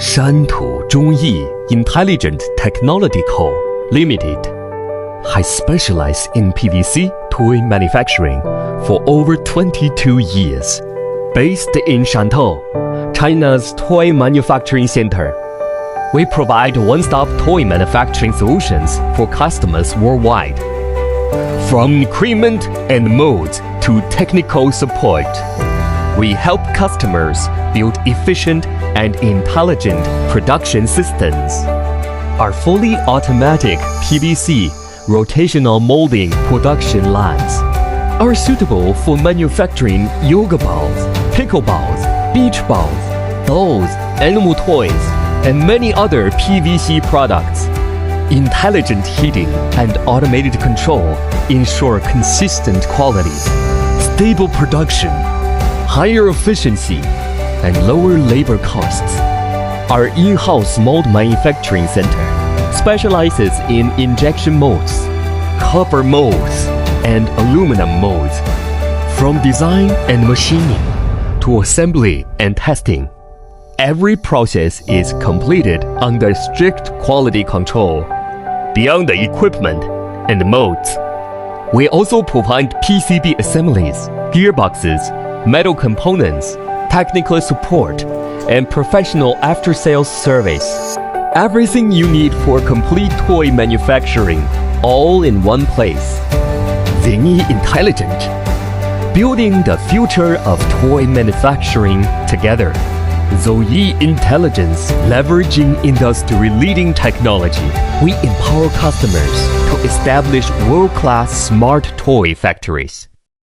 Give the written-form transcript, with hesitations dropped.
Shantou Zhongyi Intelligent Technology Co. Limited has specialized in PVC toy manufacturing for over 22 years. Based in Shantou, China's toy manufacturing center, we provide one-stop toy manufacturing solutions for customers worldwide. From equipment and molds to technical support, we help customers build efficient and intelligent production systems. Our fully automatic PVC rotational molding production lines are suitable for manufacturing yoga balls, pickleballs, beach balls, dolls, animal toys, and many other PVC products. Intelligent heating and automated control ensure consistent quality, stable production, higher efficiency, and lower labor costs. Our in-house mold manufacturing center specializes in injection molds, copper molds, and aluminum molds. From design and machining to assembly and testing, every process is completed under strict quality control. Beyond the equipment and molds, we also provide PCB assemblies, gearboxes, metal components, technical support, and professional after-sales service. Everything you need for complete toy manufacturing, all in one place. Zhongyi Intelligent, building the future of toy manufacturing together. Zhongyi Intelligence, leveraging industry-leading technology, we empower customers to establish world-class smart toy factories.